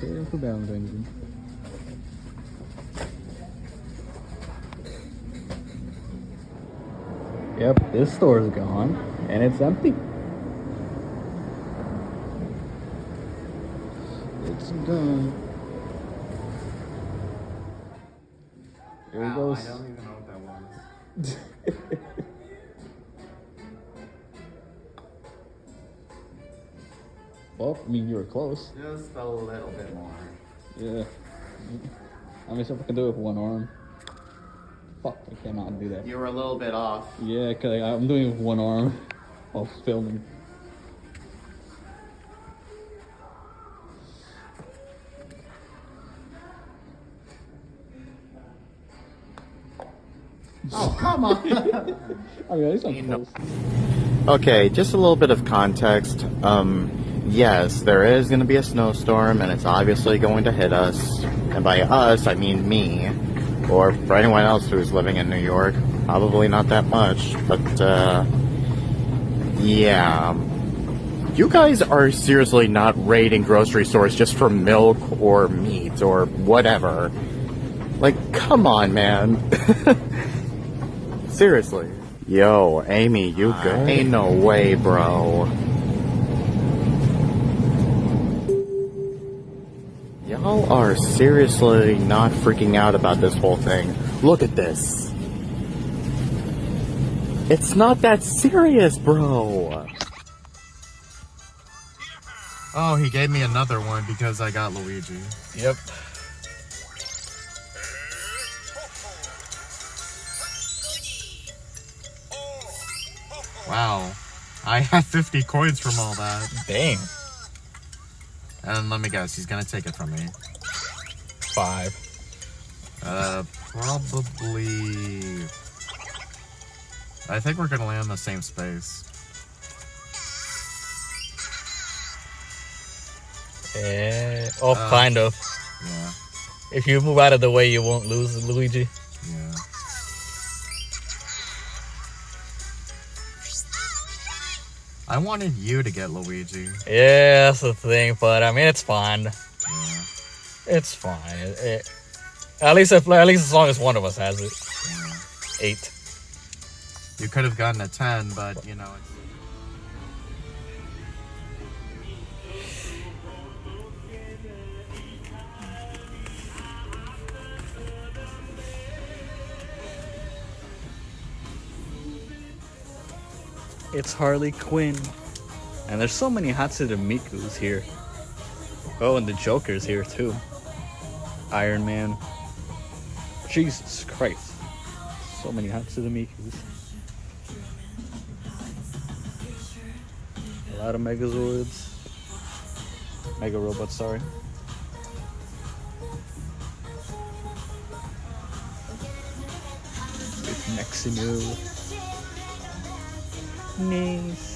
Even voorbij aan het rennen doen. Yep, this store is gone and it's empty. It's gone. Here he goes. I don't even know what that was. Well, I mean, you were close. Just a little bit more. Yeah. Let me see if I can do it with one arm. Fuck, I cannot do that. You were a little bit off. Yeah, because I'm doing it with one arm while filming. Oh, come on. I mean, at least I'm close. Okay, just a little bit of context. Yes, there is going to be a snowstorm, and it's obviously going to hit us. And by us, I mean me. Or for anyone else who's living in New York, probably not that much. But, yeah. You guys are seriously not raiding grocery stores just for milk or meat or whatever. Like, come on, man. Seriously. Yo, Amy, you good? Ain't no way, bro. Y'all are seriously not freaking out about this whole thing. Look at this. It's not that serious, bro. Oh, he gave me another one because I got Luigi. Yep. Wow. I have 50 coins from all that. Dang. And let me guess, he's gonna take it from me. 5. Probably... I think we're gonna land in the same space. Kind of. Yeah. If you move out of the way, you won't lose, Luigi. Yeah. I wanted you to get Luigi. Yeah, that's the thing, but I mean, it's fine. Yeah. It's fine. At least as long as one of us has it. Yeah. 8. You could have gotten a 10, but you know. It's Harley Quinn. And there's so many Hatsune Mikus here. Oh, and the Joker's here too. Iron Man. Jesus Christ. So many Hatsune Mikus. A lot of Megazords. Mega Robots, sorry. With Nexinu. Nice.